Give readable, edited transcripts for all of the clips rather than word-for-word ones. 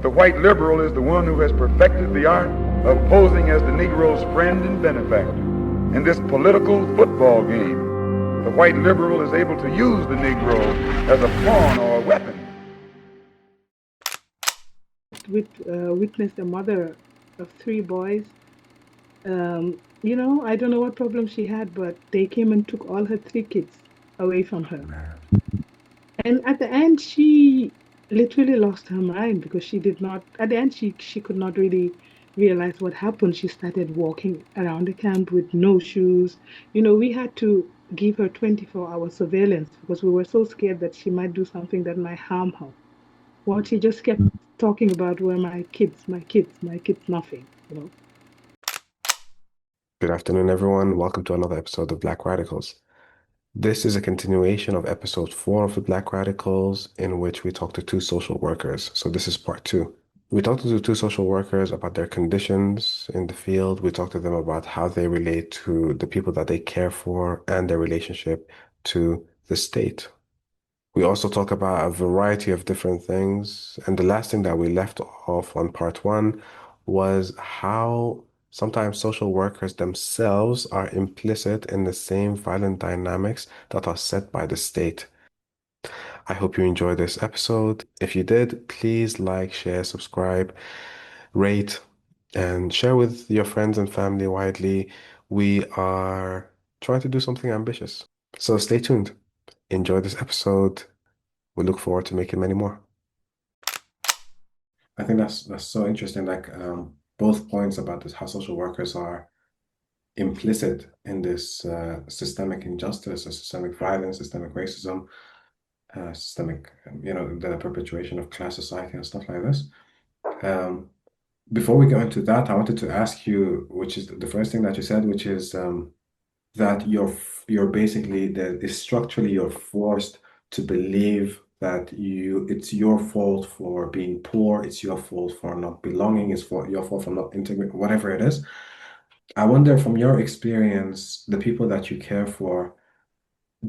The white liberal is the one who has perfected the art of posing as the Negro's friend and benefactor. In this political football game, the white liberal is able to use the Negro as a pawn or a weapon. Witnessed a mother of three boys. I don't know what problem she had, but they came and took all her three kids away from her. And at the end, she literally lost her mind because she did not, at the end, she could not really realize what happened. She started walking around the camp with no shoes. We had to give her 24-hour surveillance because we were so scared that she might do something that might harm her. What she just kept talking about were my kids, my kids, my kids, nothing. Good afternoon, everyone. Welcome to another episode of Black Radicals. This is a continuation of episode 4 of the Black Radicals, in which we talk to two social workers. So this is part 2. We talked to the two social workers about their conditions in the field. We talked to them about how they relate to the people that they care for and their relationship to the state. We also talk about a variety of different things. And the last thing that we left off on part 1 was how sometimes social workers themselves are implicit in the same violent dynamics that are set by the state. I hope you enjoyed this episode. If you did, please like, share, subscribe, rate, and share with your friends and family widely. We are trying to do something ambitious. So stay tuned. Enjoy this episode. We look forward to making many more. I think that's so interesting. Both points about this, how social workers are implicit in this systemic injustice, or systemic violence, systemic racism, systemic, the perpetuation of class society and stuff like this. Before we go into that, I wanted to ask you, which is the first thing that you said, which is that you're basically that is structurally you're forced to believe that it's your fault for being poor, it's your fault for not belonging, it's for your fault for not integrating, whatever it is. I wonder, from your experience, the people that you care for,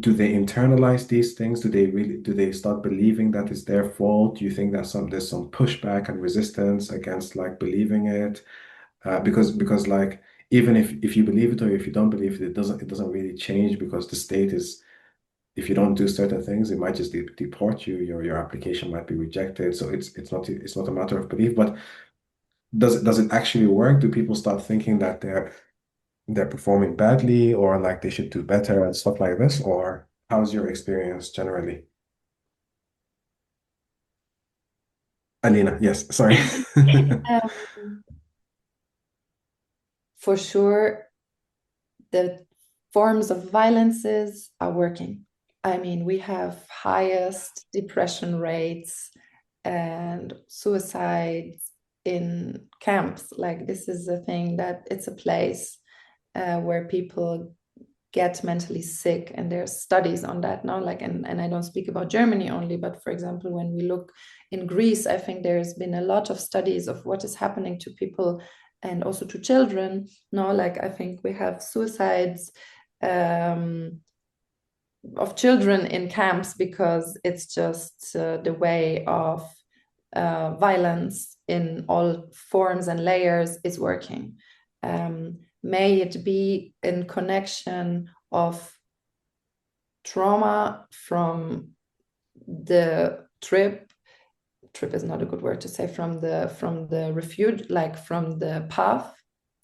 do they internalize these things? Do they start believing that it's their fault? Do you think that there's some pushback and resistance against like believing it? Because like even if you believe it or if you don't believe it, it doesn't really change, because the state is, if you don't do certain things, it might just deport you. Your application might be rejected. So it's not a matter of belief. But does it actually work? Do people start thinking that they're performing badly, or like they should do better and stuff like this? Or how's your experience generally? Alina, yes, sorry. For sure, the forms of violences are working. I mean, we have highest depression rates and suicides in camps. Like, this is a thing that it's a place where people get mentally sick, and there's studies on that now. Like, and I don't speak about Germany only, but for example, when we look in Greece, I think there's been a lot of studies of what is happening to people and also to children. No, like I think we have suicides of children in camps because it's just the way of violence in all forms and layers is working. May it be in connection of trauma from the trip is not a good word to say, from the refuge, like from the path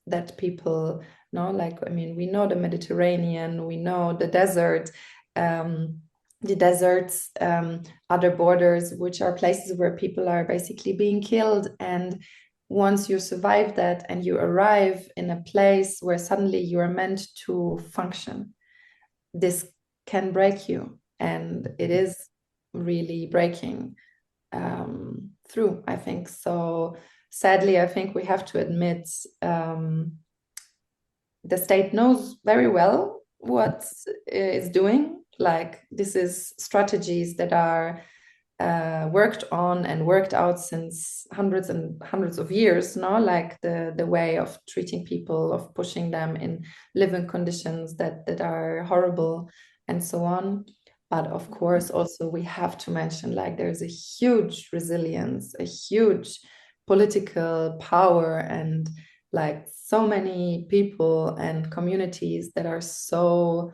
that people know. Like, I mean, we know the Mediterranean, we know the desert, the deserts, other borders, which are places where people are basically being killed. And once you survive that and you arrive in a place where suddenly you are meant to function, this can break you, and it is really breaking through, I think. So sadly, I think we have to admit the state knows very well what it's doing. Like, this is strategies that are worked on and worked out since hundreds and hundreds of years, no? Like the way of treating people, of pushing them in living conditions that are horrible, and so on. But of course, also we have to mention, like, there's a huge resilience, a huge political power and like so many people and communities that are so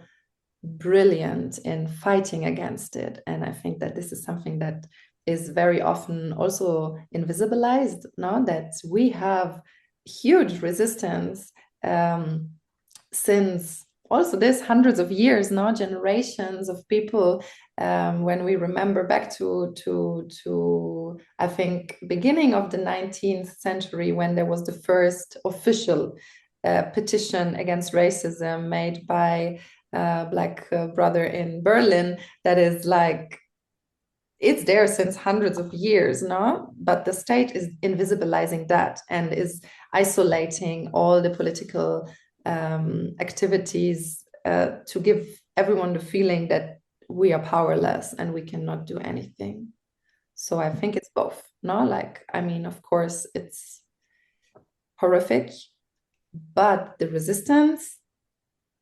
brilliant in fighting against it. And I think that this is something that is very often also invisibilized, no? That we have huge resistance since also this hundreds of years, no? Generations of people. When we remember back to I think beginning of the 19th century, when there was the first official petition against racism made by Black brother in Berlin, that is like, it's there since hundreds of years, no? But the state is invisibilizing that and is isolating all the political activities to give everyone the feeling that we are powerless and we cannot do anything. So I think it's both, no? Like, I mean, of course, it's horrific, but the resistance,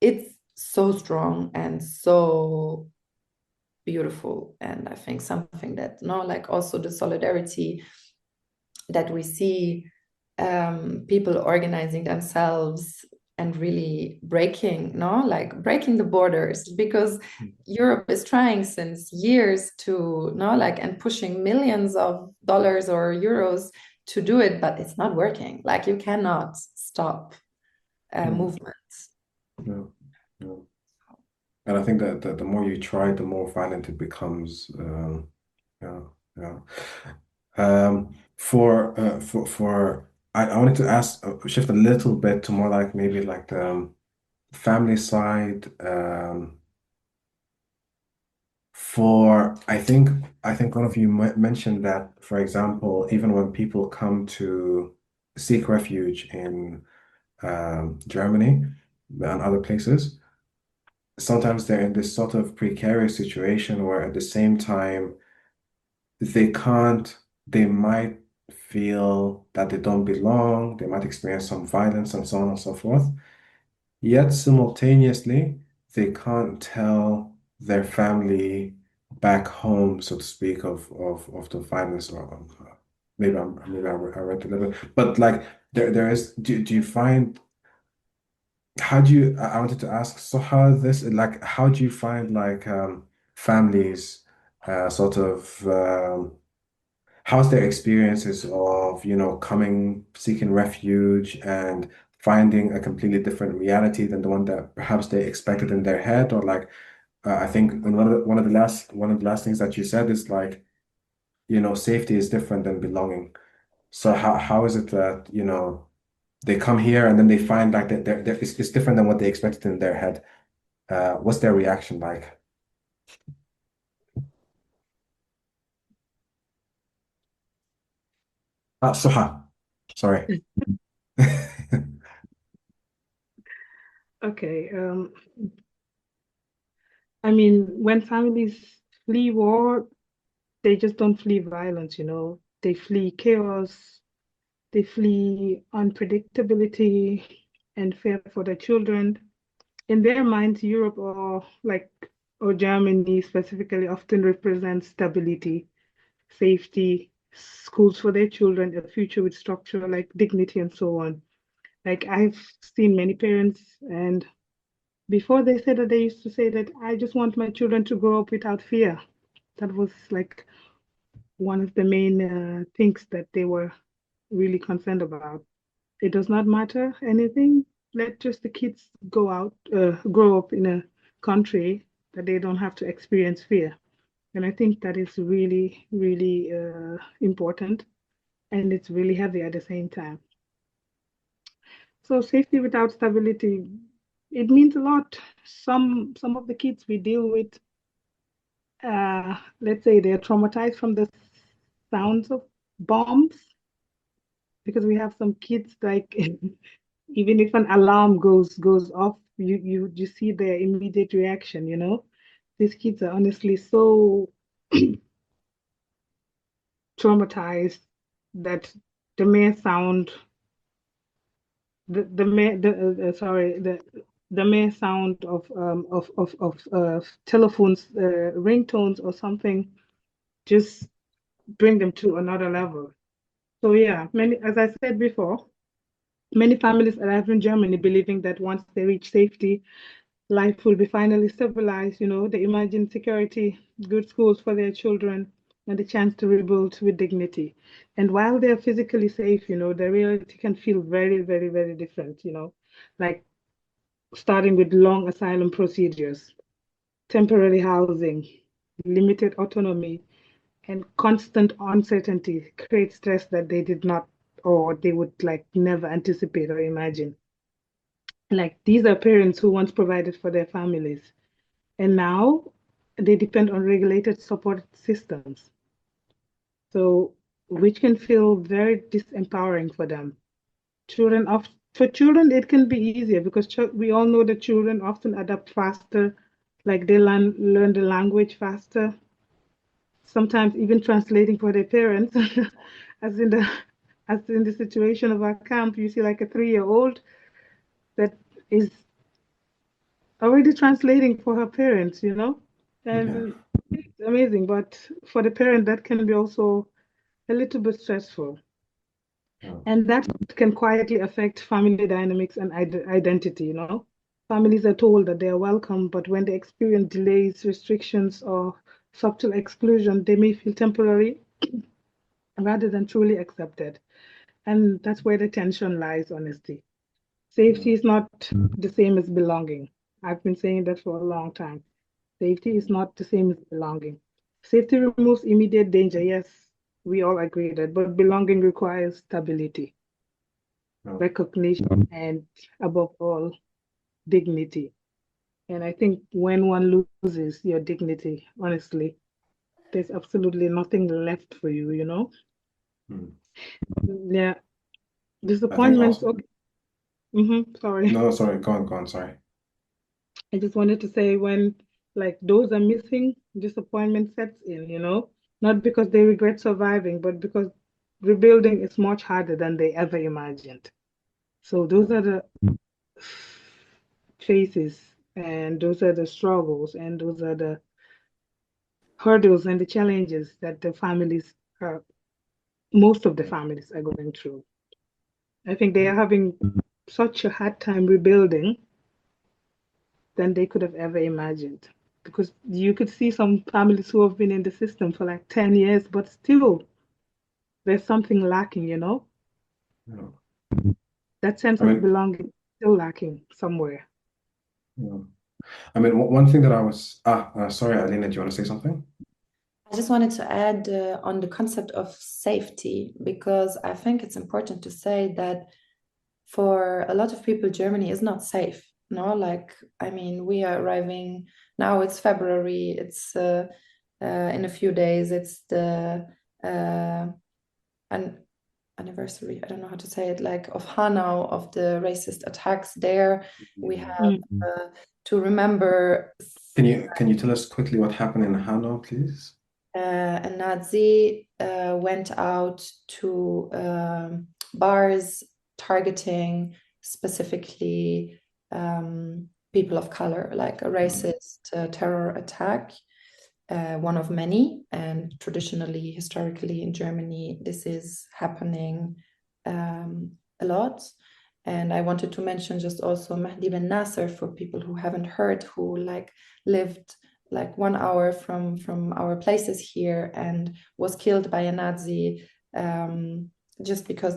it's so strong and so beautiful. And I think something that, no, like also the solidarity that we see, people organizing themselves and really breaking, no, like breaking the borders, because Europe is trying since years to, no, like, and pushing millions of dollars or euros to do it, but it's not working. Like, you cannot stop movements. No, no. And I think that the more you try, the more violent it becomes. Yeah, yeah. I wanted to ask, shift a little bit to more like maybe like the family side. I think one of you mentioned that, for example, even when people come to seek refuge in Germany and other places, sometimes they're in this sort of precarious situation where at the same time they might feel that they don't belong, they might experience some violence and so on and so forth. Yet simultaneously, they can't tell their family back home, so to speak, of the violence, or maybe I read a little bit, but like there is. Do you find, how do you? I wanted to ask. So how do you find like families sort of how's their experiences of, coming, seeking refuge and finding a completely different reality than the one that perhaps they expected in their head? Or like, I think one of the last things that you said is like, safety is different than belonging. So how is it that, they come here and then they find like that it's different than what they expected in their head? What's their reaction like? Suha, sorry. Okay. I mean, when families flee war, they just don't flee violence, They flee chaos, they flee unpredictability and fear for their children. In their minds, Europe or Germany specifically often represents stability, safety, schools for their children, a future with structure like dignity and so on. Like I've seen many parents, and before they said that, they used to say that I just want my children to grow up without fear. That was like one of the main things that they were really concerned about. It does not matter anything. Let just the kids grow up in a country that they don't have to experience fear. And I think that is really, really important, and it's really heavy at the same time. So safety without stability, it means a lot. Some of the kids we deal with, let's say they're traumatized from the sounds of bombs, because we have some kids like even if an alarm goes off, you see their immediate reaction. These kids are honestly so traumatized that the mere sound the mere the sorry the mere sound of telephones ringtones or something just bring them to another level. So yeah, many, as I said before, many families arrive in Germany believing that once they reach safety, life will be finally civilized. They imagine security, good schools for their children, and the chance to rebuild with dignity. And while they're physically safe, the reality can feel very, very, very different, like starting with long asylum procedures, temporary housing, limited autonomy, and constant uncertainty create stress that they did not or they would like never anticipate or imagine. Like these are parents who once provided for their families, and now they depend on regulated support systems. So, which can feel very disempowering for them. For children, it can be easier because we all know that children often adapt faster, like they learn the language faster, sometimes even translating for their parents. as in the as in the situation of our camp, you see like a 3-year-old that is already translating for her parents, Yeah. and it's amazing. But for the parent, that can be also a little bit stressful. Yeah. And that can quietly affect family dynamics and identity, Families are told that they are welcome, but when they experience delays, restrictions, or subtle exclusion, they may feel temporary rather than truly accepted. And that's where the tension lies, honestly. Yeah. Safety is not the same as belonging. I've been saying that for a long time. Safety is not the same as belonging. Safety removes immediate danger, yes, we all agree that, but belonging requires stability, Yeah. recognition, and above all, dignity. And I think when one loses your dignity, honestly, there's absolutely nothing left for you, Mm. Yeah, I think disappointments. also, Okay. Sorry. no, sorry, go on, sorry. I just wanted to say when like those are missing, disappointment sets in, not because they regret surviving, but because rebuilding is much harder than they ever imagined. So Yeah. those are the phases and those are the struggles and those are the hurdles and the challenges that the families are, most of the Yeah. families are going through. I think they are having such a hard time rebuilding than they could have ever imagined. Because you could see some families who have been in the system for like 10 years, but still there's something lacking, Yeah. That sense I of mean, belonging still lacking somewhere. yeah. I mean, one thing that I was sorry, Alina, do you want to say something? I just wanted to add on the concept of safety, because I think it's important to say that for a lot of people, Germany is not safe. No, like, I mean, we are arriving now, it's February, it's in a few days, it's the an anniversary, I don't know how to say it, like of Hanau, of the racist attacks there. We have Mm. to remember Can you tell us quickly what happened in Hanau, please? a Nazi went out to bars targeting specifically people of color, like a Mm. racist terror attack, one of many. And traditionally, historically in Germany, this is happening a lot. And I wanted to mention just also Mahdi Ben Nasser for people who haven't heard, who like lived like 1 hour from our places here and was killed by a Nazi just because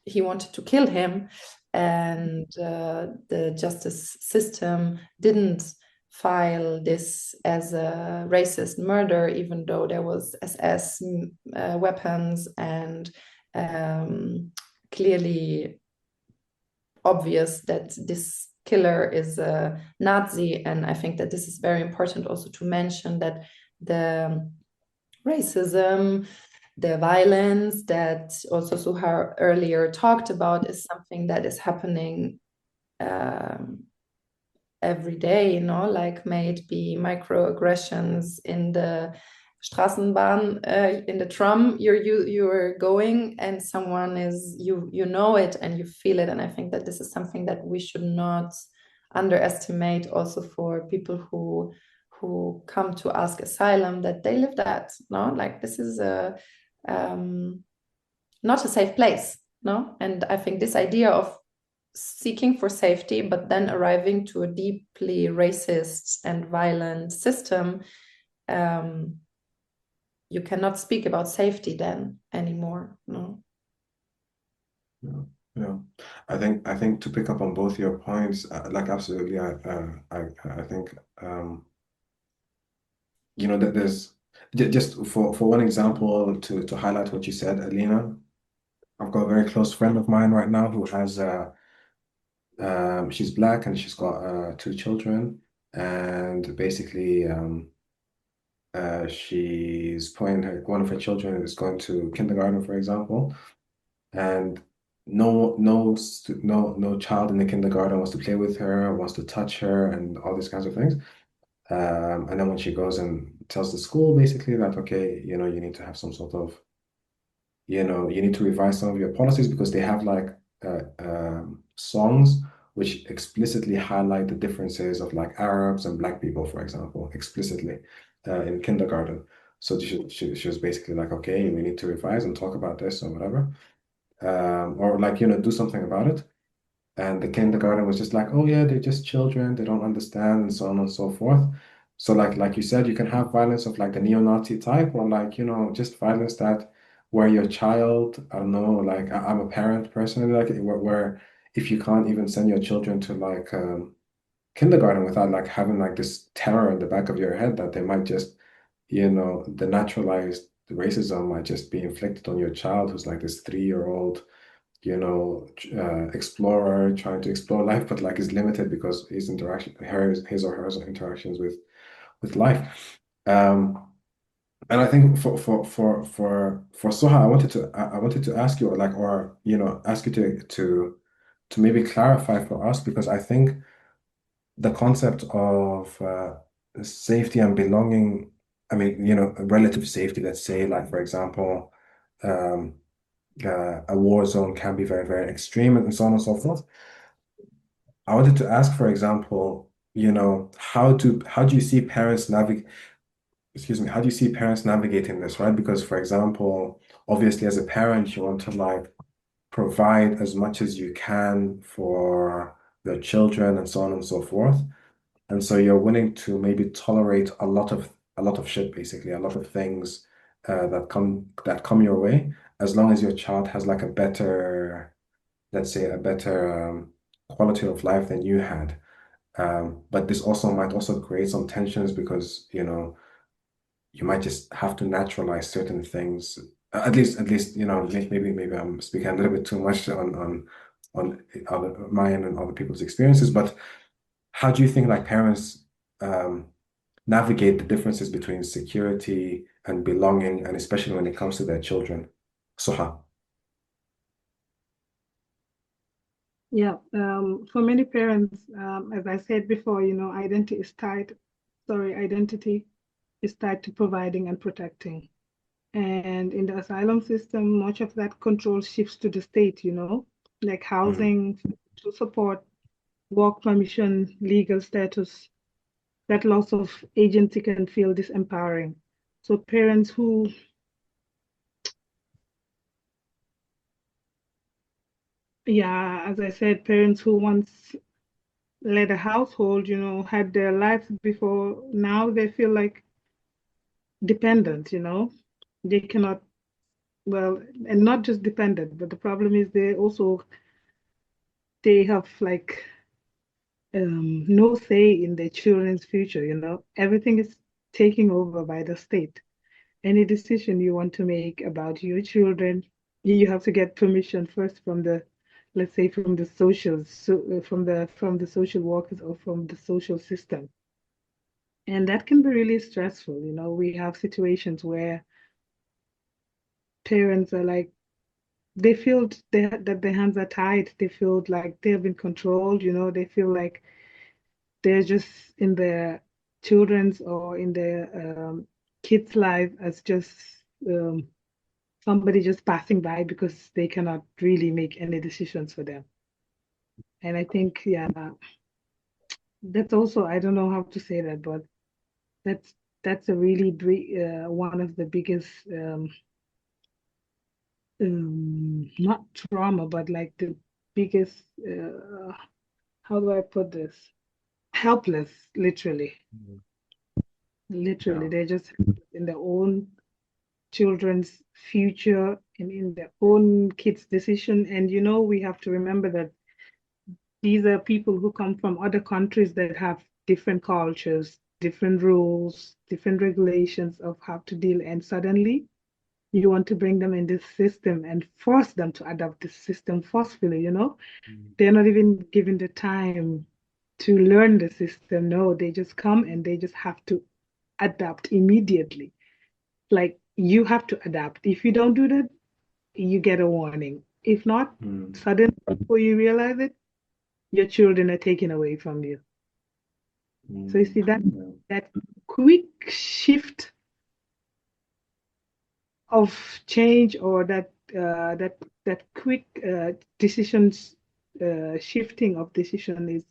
he wanted to kill him, and the justice system didn't file this as a racist murder, even though there was SS weapons and clearly obvious that this killer is a Nazi. And I think that this is very important also to mention, that the racism, the violence that also Suha earlier talked about is something that is happening every day, like may it be microaggressions in the Straßenbahn, in the tram you're going, and someone is you know it and you feel it. And I think that this is something that we should not underestimate, also for people who come to ask asylum, that they live that, no, like this is a not a safe place, no? And I think this idea of seeking for safety, but then arriving to a deeply racist and violent system, you cannot speak about safety then anymore, no? Yeah, yeah. I think to pick up on both your points, like absolutely, I think you know that there's just for one example to highlight what you said, Alina. I've got a very close friend of mine right now who has she's black and she's got two children, and basically she's putting one of her children is going to kindergarten, for example, and no child in the kindergarten wants to play with her, wants to touch her, and all these kinds of things. And then when she goes and tells the school basically that, okay, you know, you need to have some sort of, you know, you need to revise some of your policies because they have like songs which explicitly highlight the differences of like Arabs and Black people, for example, explicitly in kindergarten. So she was basically like, okay, we need to revise and talk about this or whatever, or like, you know, do something about it. And the kindergarten was just like, oh yeah, they're just children, they don't understand, and so on and so forth. So like you said, you can have violence of like the neo-Nazi type, or like, you know, just violence that where your child, I don't know, like I'm a parent personally, like where if you can't even send your children to like kindergarten without like having like this terror in the back of your head that they might just, you know, the naturalized racism might just be inflicted on your child who's like this 3-year-old, you know, explorer trying to explore life, but like is limited because his or her interactions with life. And I think for Suha, I wanted to ask you, like, or you know, ask you to maybe clarify for us, because I think the concept of safety and belonging, I mean, you know, relative safety, let's say, like for example, um, a war zone can be very, very extreme and so on and so forth. I wanted to ask, for example, you know, how do you see parents navigate, excuse me, how do you see parents navigating this, right? Because, for example, obviously as a parent, you want to like provide as much as you can for their children and so on and so forth. And so you're willing to maybe tolerate a lot of shit, basically, a lot of things that come your way, as long as your child has like a better, let's say, a better quality of life than you had. But this also might also create some tensions because, you know, you might just have to naturalize certain things. At least, you know, maybe I'm speaking a little bit too much on mine and other people's experiences, but how do you think like parents um, navigate the differences between security and belonging, and especially when it comes to their children? Soha. Yeah, for many parents, as I said before, you know, identity is tied to providing and protecting. And in the asylum system, much of that control shifts to the state, you know, like Mm. housing, to support, work permission, legal status. That loss of agency can feel disempowering. So parents who, yeah, as I said, parents who once led a household, you know, had their lives before, now they feel like dependent, you know. They cannot, well, and not just dependent, but the problem is they have like no say in their children's future, you know. Everything is taken over by the state. Any decision you want to make about your children, you have to get permission first from the, let's say, from the socials, from the social workers or from the social system. And that can be really stressful. You know, we have situations where parents are like, they feel that their hands are tied. They feel like they have been controlled. You know, they feel like they're just in their children's or in their kids' life as just um, somebody just passing by because they cannot really make any decisions for them. And I think, yeah, that's also, I don't know how to say that, but that's that's a really one of the biggest not trauma, but like the biggest, how do I put this? Helpless, literally. Literally, Yeah. they're just in their own children's future and in their own kids' decision. And we have to remember that these are people who come from other countries that have different cultures, different rules, different regulations of how to deal. And suddenly, you want to bring them in this system and force them to adopt this system forcefully. They're not even given the time to learn the system. No, they just come and they just have to adapt immediately. Like you have to adapt. If you don't do that, you get a warning. If not, suddenly before you realize it, your children are taken away from you. So you see that Yeah. that quick shift of change, or that quick decisions shifting of decision is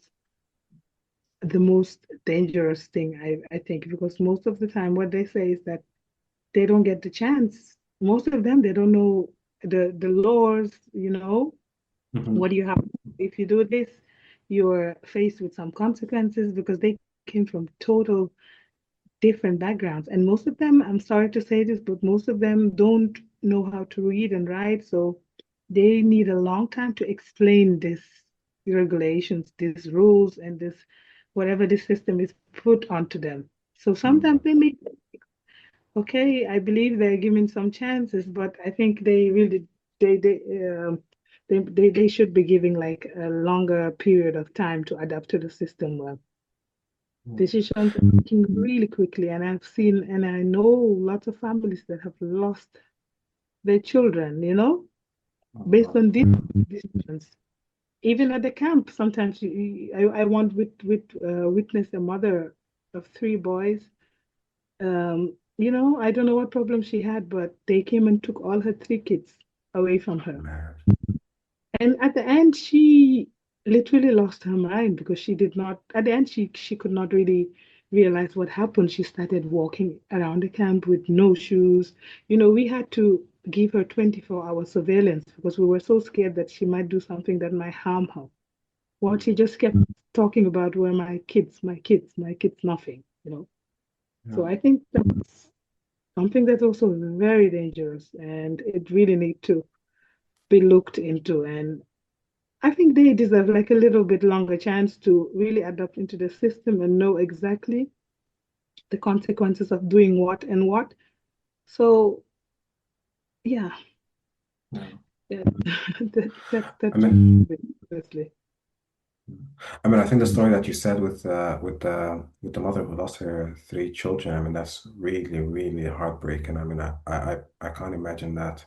the most dangerous thing, I think, because most of the time what they say is that they don't get the chance. Most of them, they don't know the laws, Mhm. what you have. If you do this, you're faced with some consequences, because they came from total different backgrounds. And most of them, I'm sorry to say this, but most of them don't know how to read and write. So they need a long time to explain this regulations, these rules, and this whatever this system is put onto them. So sometimes they make, okay, I believe they're given some chances, but I think they really they they they should be giving like a longer period of time to adapt to the system well. Decisions are making really quickly, and I've seen and I know lots of families that have lost their children, based on these decisions. Even at the camp, sometimes I want witness a mother of three boys. I don't know what problem she had, but they came and took all her three kids away from her. Man. And at the end, she literally lost her mind, because she did not, at the end, she could not really realize what happened. She started walking around the camp with no shoes. We had to give her 24-hour surveillance, because we were so scared that she might do something that might harm her. What she just kept talking about were my kids, my kids, my kids, nothing. So Yeah. I think that's something that's also very dangerous, and it really need to be looked into. And I think they deserve like a little bit longer chance to really adapt into the system and know exactly the consequences of doing what and what. So yeah, Yeah. yeah, that I mean, honestly. I think the story that you said with the mother who lost her three children, I mean, that's really, really heartbreaking. I mean, I can't imagine that.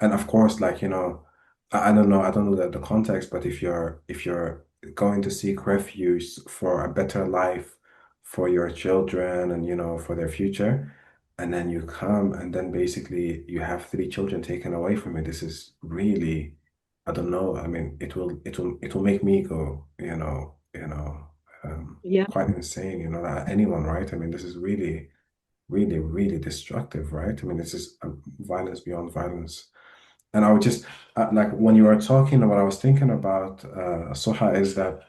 And of course, like, I don't know the context, but if you're going to seek refuge for a better life for your children and for their future, and then you come and then basically you have three children taken away from you, this is really, I don't know. I mean, it will make me go, Yeah, quite insane, that anyone, right? I mean, this is really, really, really destructive, right? I mean, this is violence beyond violence. And I would just like when you were talking, what I was thinking about, Soha, is that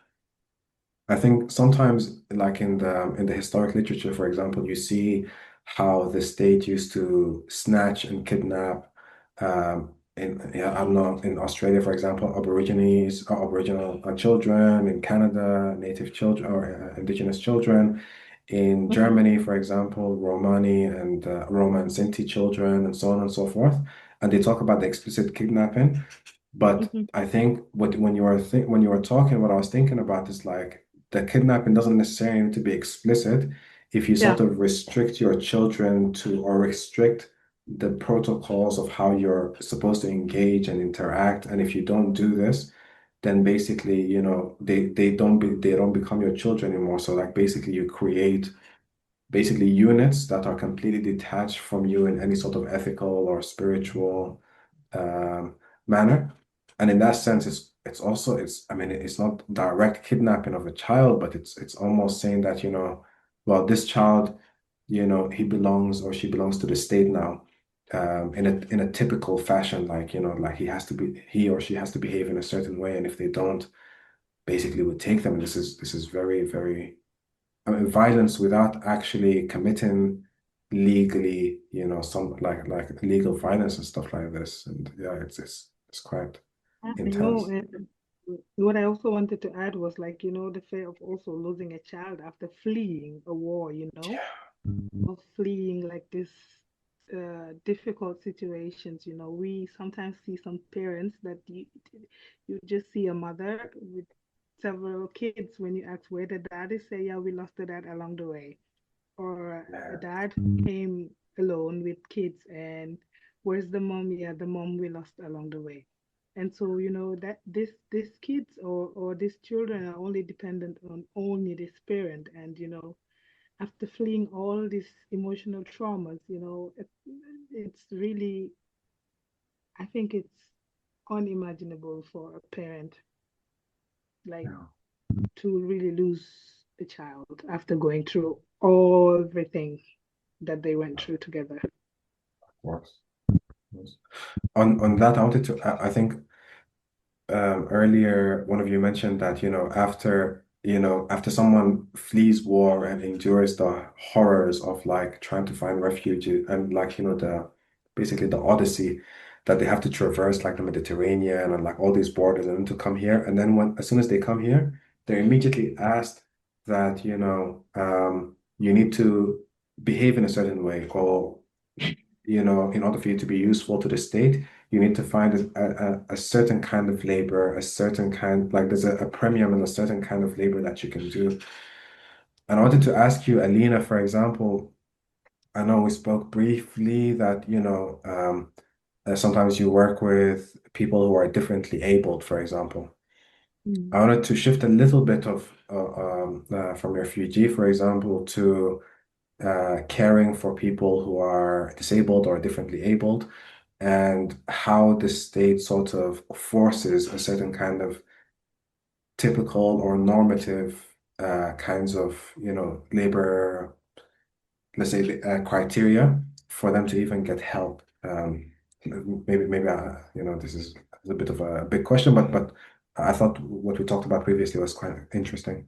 I think sometimes, like in the historic literature, for example, you see how the state used to snatch and kidnap, in yeah, I don't know, in Australia, for example, Aborigines, Aboriginal children; in Canada, Native children or Indigenous children; in mhm, Germany, for example, Romani and Roma and Sinti children, and so on and so forth. And they talk about the explicit kidnapping. But mhm. I think when you were talking, what I was thinking about is like the kidnapping doesn't necessarily need to be explicit. If you Yeah, sort of restrict your children to, or restrict the protocols of how you're supposed to engage and interact, and if you don't do this, then basically, they don't become your children anymore. So like basically you create basically units that are completely detached from you in any sort of ethical or spiritual um, manner. And in that sense, it's also it's I mean it's not direct kidnapping of a child, but it's almost saying that, well, this child, he belongs or she belongs to the state now. in a typical fashion, like, you know, like he or she has to behave in a certain way, and if they don't, basically would take them. This is very, very, I mean, violence without actually committing legally, you know, some like legal violence and stuff like this. And yeah, it's quite I know, intense. and what I also wanted to add was like, the fear of also losing a child after fleeing a war, of fleeing like this difficult situations. We sometimes see some parents that you just see a mother with several kids. When you ask where the dad is, say, yeah, we lost the dad along the way. Or a Yeah. dad came alone with kids, and where's the mom? Yeah, the mom we lost along the way. And so, that this kids or these children are only dependent on only this parent. And after fleeing all these emotional traumas, it's really, I think it's unimaginable for a parent, like, Yeah, to really lose a child after going through everything that they went through together. of course. Yes. On that, I wanted to, I think earlier one of you mentioned that, after someone flees war and endures the horrors of like trying to find refuge and like, the basically the Odyssey that they have to traverse like the Mediterranean and like all these borders and then to come here. And then as soon as they come here, they're immediately asked that, you need to behave in a certain way, or, in order for you to be useful to the state, you need to find a certain kind of labor, a certain kind, like there's a premium in a certain kind of labor that you can do. And I wanted to ask you, Alina, for example, I know we spoke briefly that, sometimes you work with people who are differently abled, for example. Mm. I wanted to shift a little bit of from refugee, for example, to caring for people who are disabled or differently abled, and how the state sort of forces a certain kind of typical or normative kinds of, labor, let's say, criteria for them to even get help. Maybe this is a bit of a big question, but I thought what we talked about previously was quite interesting.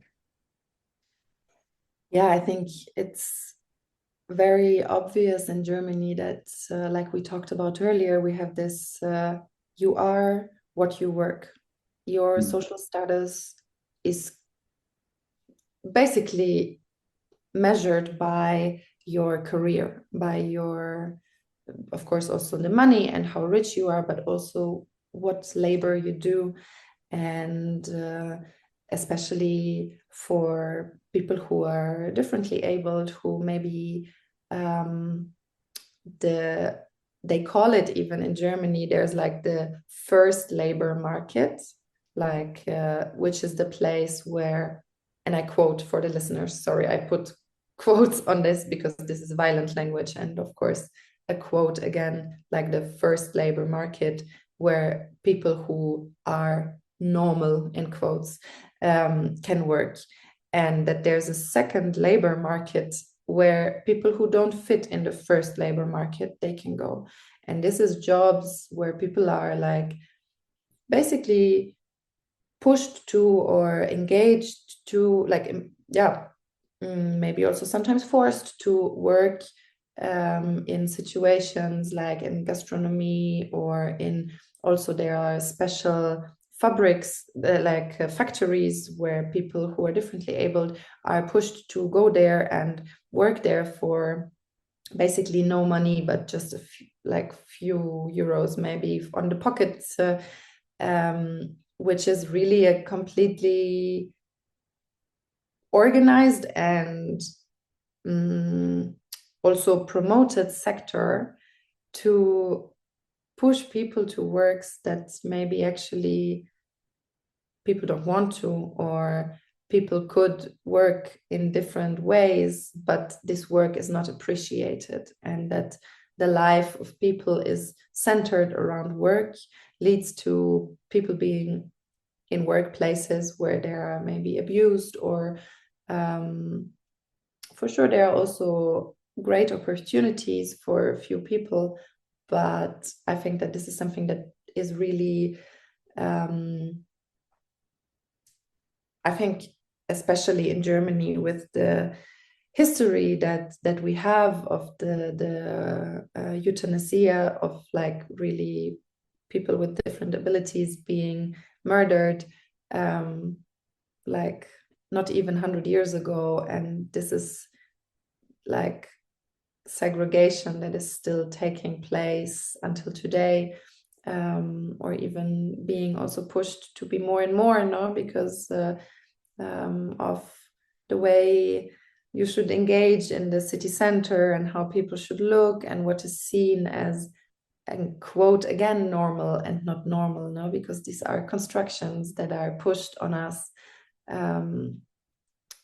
Yeah, I think it's very obvious in Germany that, like we talked about earlier, we have this you are what you work. Your Mm. social status is basically measured by your career, by your, of course, also the money and how rich you are, but also what labor you do. And especially for people who are differently abled, who maybe um, they call it, even in Germany, there's like the first labor market, like which is the place where, and I quote for the listeners, sorry, I put quotes on this because this is violent language, and of course a quote again, like the first labor market where people who are normal in quotes can work, and that there's a second labor market where people who don't fit in the first labor market, they can go. And this is jobs where people are like basically pushed to or engaged to, like, yeah, maybe also sometimes forced to work in situations like in gastronomy, or in, also there are special fabrics, like factories where people who are differently abled are pushed to go there and work there for basically no money, but just a few euros maybe on the pockets, which is really a completely organized and also promoted sector to push people to works that maybe actually people don't want to, or people could work in different ways, but this work is not appreciated, and that the life of people is centered around work, leads to people being in workplaces where they are maybe abused, or for sure there are also great opportunities for a few people, but I think that this is something that is really, I think, especially in Germany, with the history that we have of the euthanasia, of like really people with different abilities being murdered, like not even 100 years ago, and this is like segregation that is still taking place until today, or even being also pushed to be more and more, no, because of the way you should engage in the city center and how people should look and what is seen as, and quote again, normal and not normal, no, because these are constructions that are pushed on us,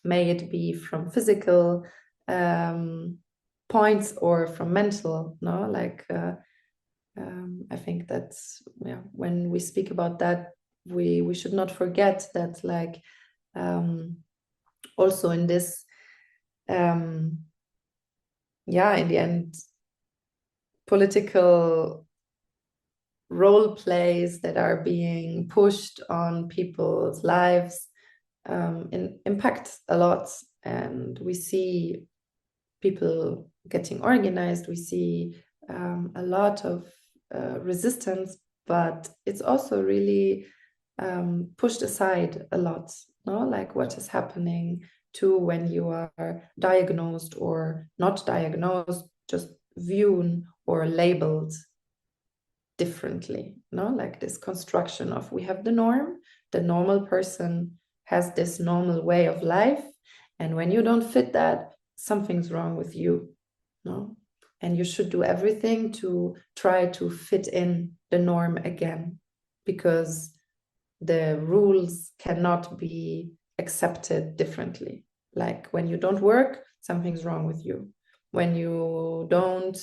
may it be from physical points or from mental, no, like I think that's, yeah, when we speak about that, we should not forget that, like, also in this, yeah, in the end, political role plays that are being pushed on people's lives impact a lot, and we see people getting organized, we see a lot of resistance, but it's also really pushed aside a lot, no, like what is happening too when you are diagnosed or not diagnosed, just viewed or labeled differently, no, like this construction of, we have the norm, the normal person has this normal way of life, and when you don't fit that, something's wrong with you, no, and you should do everything to try to fit in the norm again, because the rules cannot be accepted differently. Like when you don't work, something's wrong with you. When you don't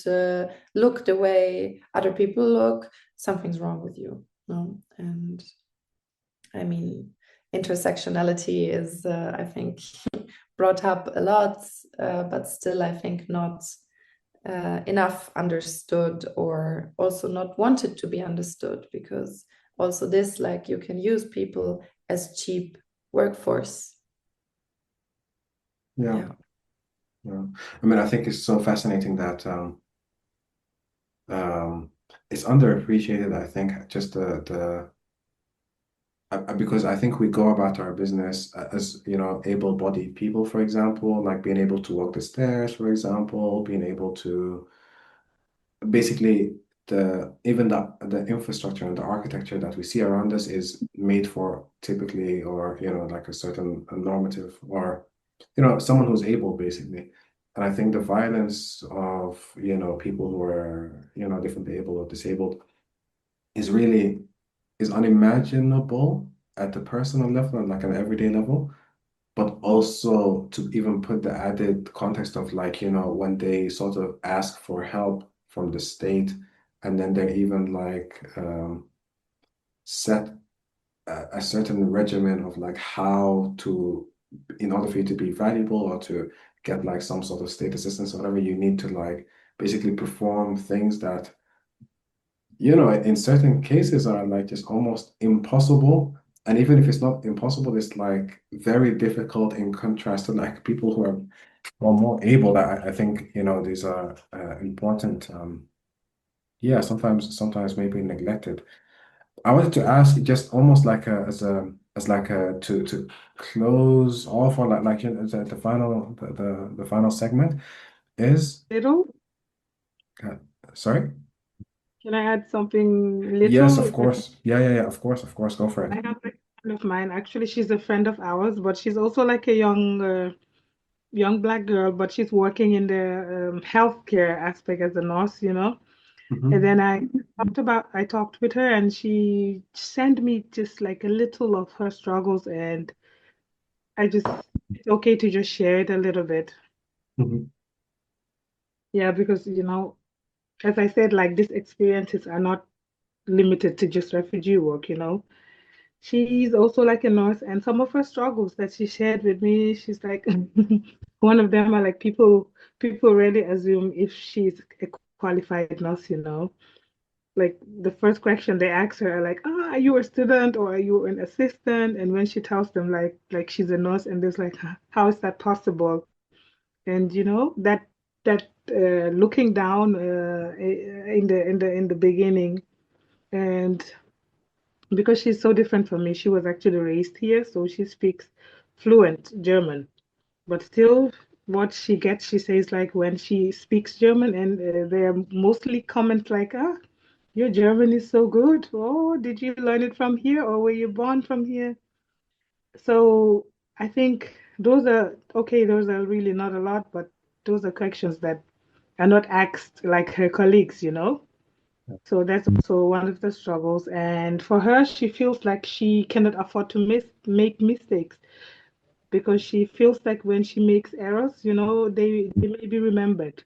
look the way other people look, something's wrong with you, no? And I mean, intersectionality is, I think, brought up a lot, but still, I think, not enough understood, or also not wanted to be understood, because also this, like, you can use people as cheap workforce. Yeah. I mean, I think it's so fascinating that it's underappreciated, I think, just because I think we go about our business as, able-bodied people, for example, like being able to walk the stairs, for example, being able to basically even the infrastructure and the architecture that we see around us is made for typically, or like a certain normative, or someone who's able, basically. And I think the violence of people who are differently able or disabled is unimaginable at the personal level and like an everyday level, but also to even put the added context of, like, when they sort of ask for help from the state, and then they even like set a certain regimen of like how to, in order for you to be valuable or to get like some sort of state assistance or whatever, you need to like basically perform things that in certain cases are like just almost impossible. And even if it's not impossible, it's like very difficult in contrast to like people who are more able. I think, these are important. Yeah, sometimes maybe neglected. I wanted to ask just almost like as like a to close off, or like the final the final segment is Little? uh, sorry. Can I add something Yes, little? of course. Yeah, of course, go for I it. have like a friend of mine. Actually, she's a friend of ours, but she's also like a young black girl, but she's working in the healthcare aspect as a nurse, you know. And Hmm. then I talked with her, and she sent me just like a little of her struggles, and it's okay to just share it a little bit. Hmm. Yeah, because as I said, like these experiences are not limited to just refugee work, you know. She's also like a nurse, and some of her struggles that she shared with me, she's like, one of them are like people really assume if she's a qualified nurse, like the first question they ask her, like, are you a student or are you an assistant? And when she tells them like she's a nurse, and there's like, how is that possible? And that looking down in the beginning, and because she's so different from me, she was actually raised here, so she speaks fluent German. But still, what she gets, she says like when she speaks German, and they're mostly comments like, your German is so good. Oh, did you learn it from here or were you born from here? So I think those are okay, those are really not a lot, but those are questions that are not asked like her colleagues. So that's also one of the struggles. And for her, she feels like she cannot afford to make mistakes because she feels like when she makes errors, they may be remembered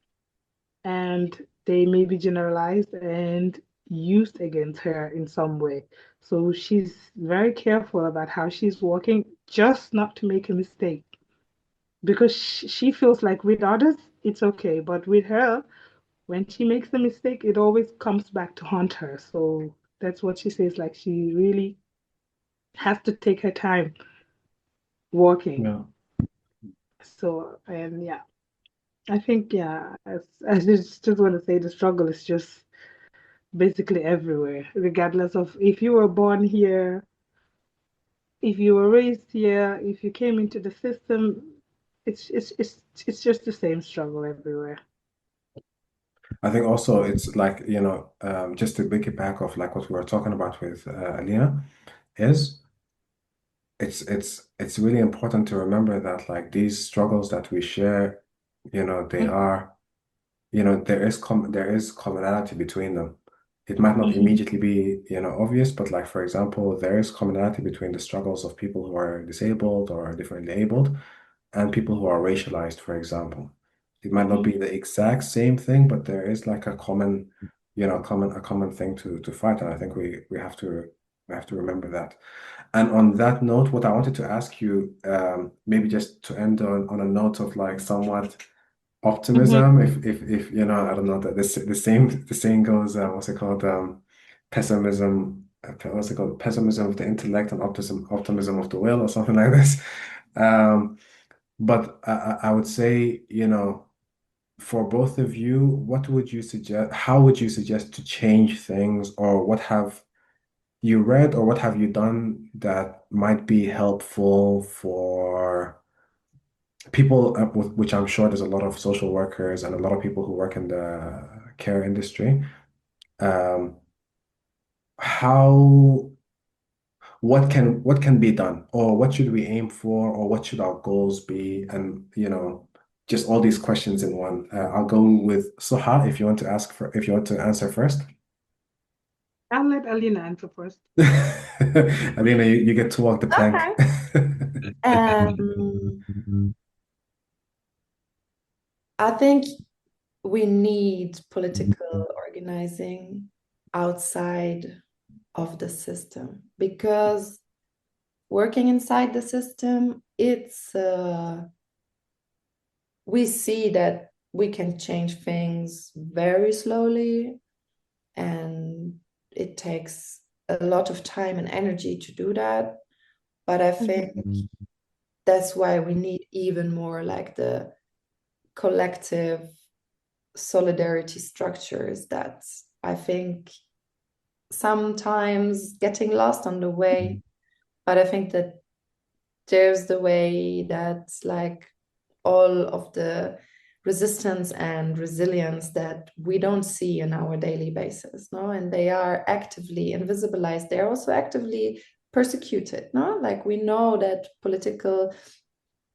and they may be generalized and used against her in some way. So she's very careful about how she's working just not to make a mistake because she feels like with others, it's okay. But with her, when she makes a mistake, it always comes back to haunt her. So that's what she says, like she really has to take her time working. Yeah. So, and yeah, I think, yeah, I just want to say the struggle is just basically everywhere, regardless of if you were born here, if you were raised here, if you came into the system, it's just the same struggle everywhere. I think also it's like, just to piggyback off like what we were talking about with Alina, is it's really important to remember that like these struggles that we share, they are, there is commonality between them. It might not Mhm, immediately be, obvious, but like for example, there is commonality between the struggles of people who are disabled or differently abled and people who are racialized, for example. It might not mhm, be the exact same thing, but there is like a common, a common thing to fight. And I think we have to remember that. And on that note, what I wanted to ask you, maybe just to end on a note of like somewhat mhm. optimism, if I don't know that the saying goes, what's it called? Pessimism, what's it called? Pessimism of the intellect and optimism of the will, or something like this. Um, but I would say, for both of you, what would you suggest? How would you suggest to change things, or what have you read, or what have you done that might be helpful for people, which I'm sure there's a lot of social workers and a lot of people who work in the care industry. Um, how, what can be done, or what should we aim for, or what should our goals be? And just all these questions in one. I'll go with Suha if you want to answer first. I'll let Alina answer first. Alina, you get to walk the plank. Okay. Um, I think we need political organizing outside of the system because working inside the system, we see that we can change things very slowly and it takes a lot of time and energy to do that. But I think that's why we need even more like the collective solidarity structures that I think sometimes getting lost on the way. But I think that there's the way that like all of the resistance and resilience that we don't see in our daily basis, no, and they are actively invisibilized, they're also actively persecuted, no, like we know that political,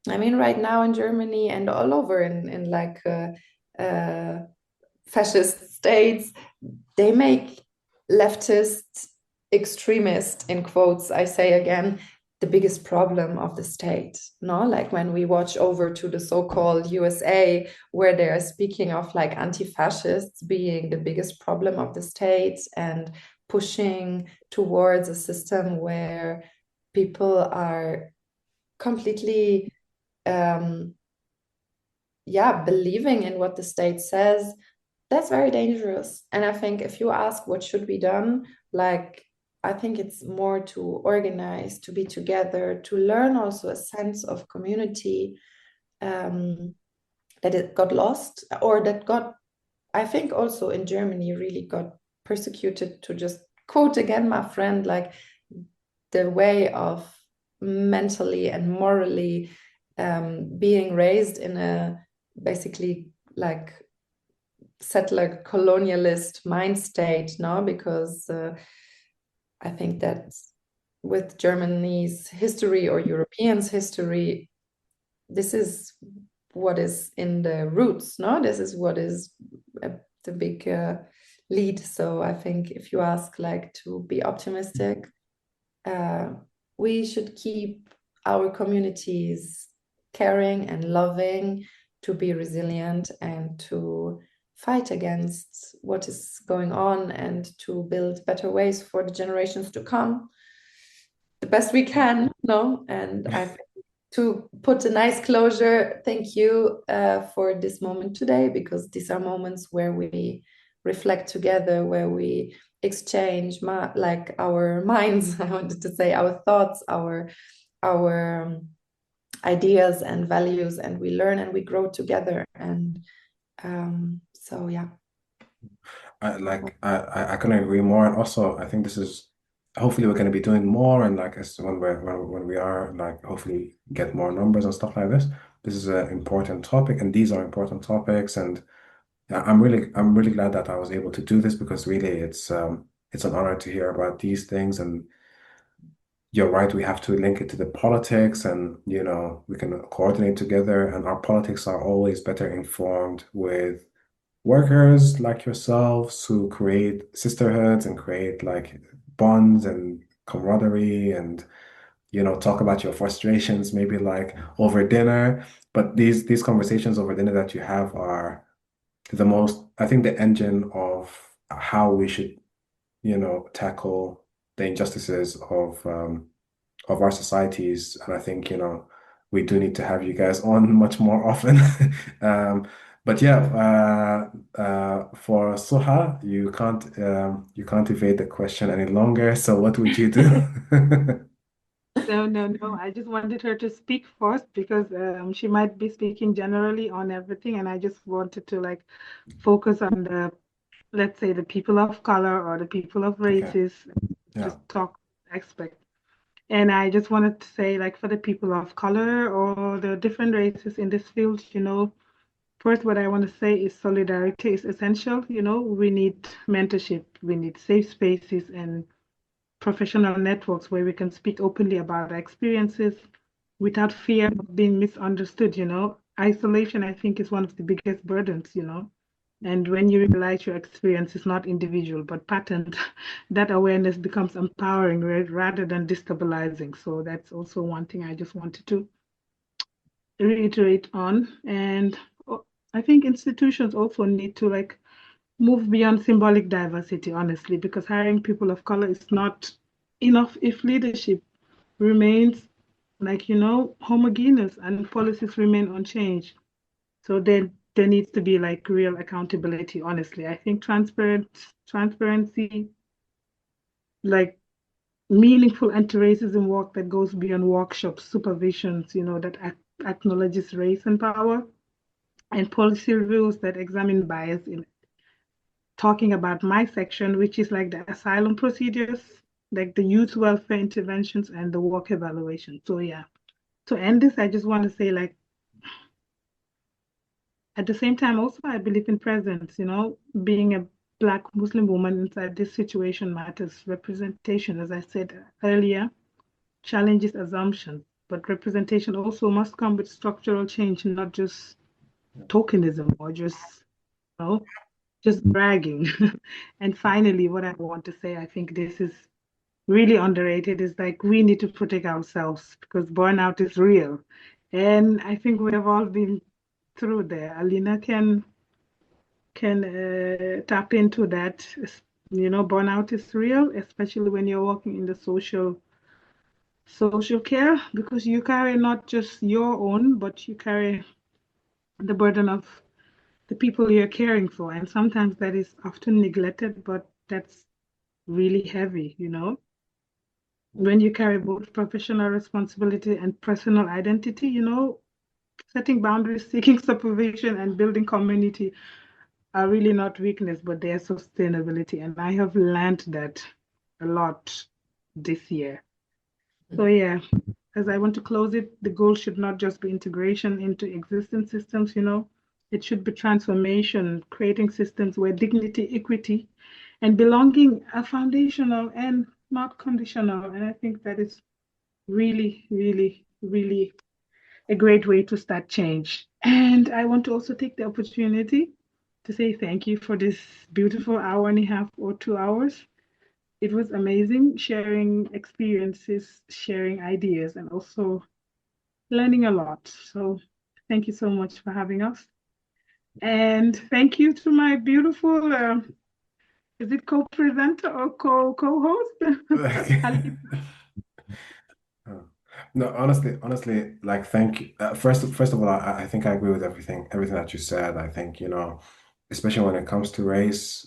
I mean right now in Germany and all over in like uh, fascist states, they make leftist extremist, in quotes I say again, the biggest problem of the state, no, like when we watch over to the so-called USA where they're speaking of like anti-fascists being the biggest problem of the state and pushing towards a system where people are completely believing in what the state says, that's very dangerous. And I think if you ask what should be done, like I think it's more to organize, to be together, to learn also a sense of community, that it got lost, or that got, I think also in Germany really got persecuted, to just quote again my friend, like the way of mentally and morally being raised in a basically like settler colonialist mind state, no? Because I think that with Germany's history or Europeans' history, this is what is in the roots, no? This is what is the big lead. So I think if you ask like to be optimistic, we should keep our communities caring and loving, to be resilient and to fight against what is going on, and to build better ways for the generations to come the best we can, no? And I think to put a nice closure, thank you for this moment today, because these are moments where we reflect together, where we exchange like our minds, I wanted to say, our thoughts, our ideas and values, and we learn and we grow together. And so yeah. I couldn't agree more. And also, I think this is hopefully we're going to be doing more, and like as when we are like hopefully get more numbers and stuff like this. This is an important topic, and these are important topics. And I'm really glad that I was able to do this, because really it's an honor to hear about these things. And you're right, we have to link it to the politics, and we can coordinate together. And our politics are always better informed with workers like yourselves who create sisterhoods and create like bonds and camaraderie, and talk about your frustrations maybe like over dinner. But these conversations over dinner that you have are the most, I think, the engine of how we should tackle the injustices of our societies. And I think we do need to have you guys on much more often. But yeah, for Suha, you can't evade the question any longer. So what would you do? No, no, no. I just wanted her to speak first because she might be speaking generally on everything, and I just wanted to like focus on the, let's say, the people of color or the people of Okay. races, Yeah. just talk aspect. And I just wanted to say, like, for the people of color or the different races in this field, first, what I want to say is solidarity is essential. We need mentorship, we need safe spaces and professional networks where we can speak openly about our experiences without fear of being misunderstood. Isolation, I think, is one of the biggest burdens. And when you realize your experience is not individual but patterned, that awareness becomes empowering rather than destabilizing. So that's also one thing I just wanted to reiterate on. And I think institutions also need to like move beyond symbolic diversity, honestly, because hiring people of color is not enough if leadership remains like, homogeneous and policies remain unchanged. So then there needs to be like real accountability, honestly. I think transparency, like meaningful anti-racism work that goes beyond workshops, supervisions, that acknowledges race and power, and policy reviews that examine bias in talking about my section, which is like the asylum procedures, like the youth welfare interventions and the work evaluation. So yeah, to end this, I just want to say like, at the same time, also, I believe in presence, being a Black Muslim woman inside this situation matters. Representation, as I said earlier, challenges assumptions, but representation also must come with structural change, not just tokenism or just bragging. And finally, what I want to say, I think this is really underrated, is like we need to protect ourselves because burnout is real. And I think we have all been through there. Alina can tap into that. Burnout is real, especially when you're working in the social care, because you carry not just your own, but you carry the burden of the people you're caring for. And sometimes that is often neglected, but that's really heavy, you know? When you carry both professional responsibility and personal identity, you know, setting boundaries, seeking supervision, and building community are really not weakness, but they are sustainability. And I have learned that a lot this year. So yeah, as I want to close it, the goal should not just be integration into existing systems, you know, it should be transformation, creating systems where dignity, equity, and belonging are foundational and not conditional. And I think that is really, really, really a great way to start change. And I want to also take the opportunity to say thank you for this beautiful hour and a half or 2 hours. It was amazing sharing experiences, sharing ideas, and also learning a lot. So thank you so much for having us. And thank you to my beautiful, is it co-presenter or co-host? Alina. Oh. No, honestly, like thank you. First of all, I think I agree with everything that you said. I think, you know, especially when it comes to race,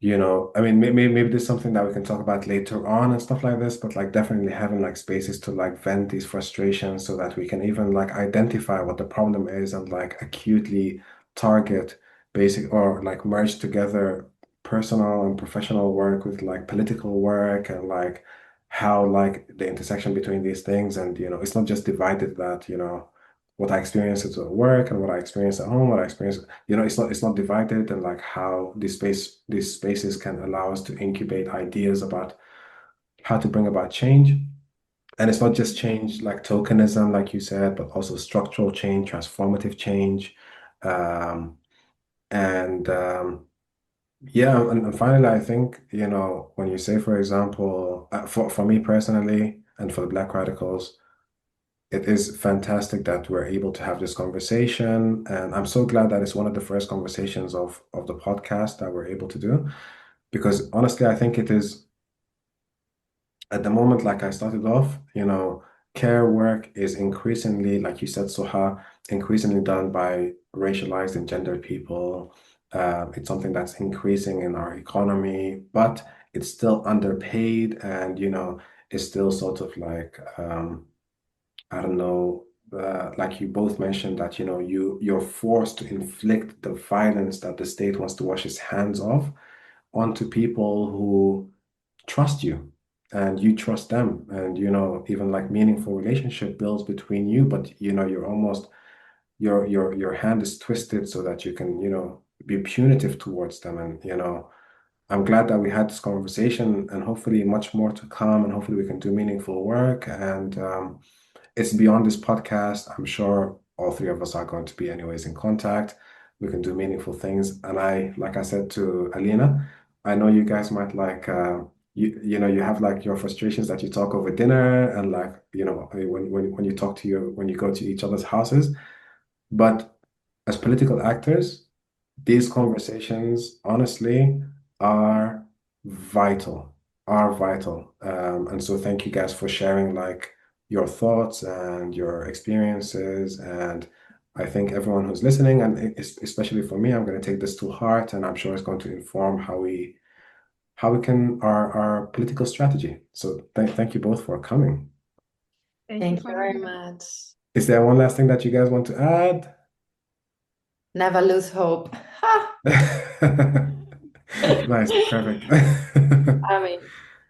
you know, I mean, maybe there's something that we can talk about later on and stuff like this, but like definitely having like spaces to like vent these frustrations so that we can even like identify what the problem is and like acutely target basic or like merge together personal and professional work with like political work and like how like the intersection between these things. And, you know, it's not just divided that, you know, what I experience at work and what I experience at home, what I experience, you know, it's not divided, and like how these spaces can allow us to incubate ideas about how to bring about change. And it's not just change like tokenism, like you said, but also structural change, transformative change. Um, and yeah, and finally, I think, you know, when you say, for example, for me personally, and for the Black radicals, it is fantastic that we're able to have this conversation, and I'm so glad that it's one of the first conversations of the podcast that we're able to do. Because honestly, I think it is at the moment, like I started off, you know, care work is increasingly, like you said, Suha, increasingly done by racialized and gendered people. It's something that's increasing in our economy, but it's still underpaid, and you know, it's still sort of like I don't know, like you both mentioned that, you know, you're forced to inflict the violence that the state wants to wash its hands of onto people who trust you and you trust them. And, you know, even like meaningful relationship builds between you, but you know, you're almost your hand is twisted so that you can, you know, be punitive towards them. And, you know, I'm glad that we had this conversation, and hopefully much more to come, and hopefully we can do meaningful work. And it's beyond this podcast. I'm sure all three of us are going to be anyways in contact. We can do meaningful things. And like I said to Alina, I know you guys might like, you know, you have like your frustrations that you talk over dinner, and like, you know, when you talk to when you go to each other's houses. But as political actors, these conversations, honestly, are vital, are vital. And so thank you guys for sharing like your thoughts and your experiences. And I think everyone who's listening, and especially for me, I'm going to take this to heart, and I'm sure it's going to inform how we can our political strategy. So thank you both for coming. Thank you for very having us. much. Is there one last thing that you guys want to add? Never lose hope. Ha! Nice, perfect. I mean,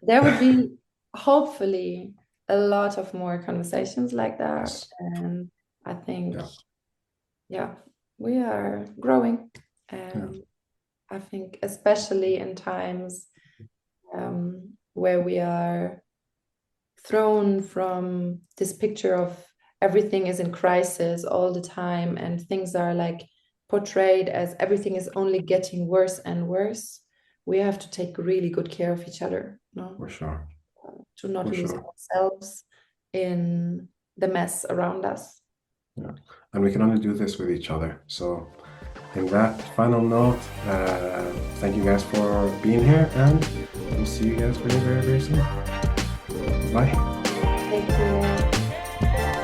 there would be hopefully a lot of more conversations like that. Yes. And I think, Yeah. yeah, we are growing. Yeah. And I think, especially in times where we are thrown from this picture of everything is in crisis all the time, and things are like portrayed as everything is only getting worse and worse, we have to take really good care of each other, no? For sure. To not For lose sure. ourselves in the mess around us. Yeah. And we can only do this with each other. So in that final note, thank you guys for being here, and we'll see you guys very, very, very soon. Bye. Thank you.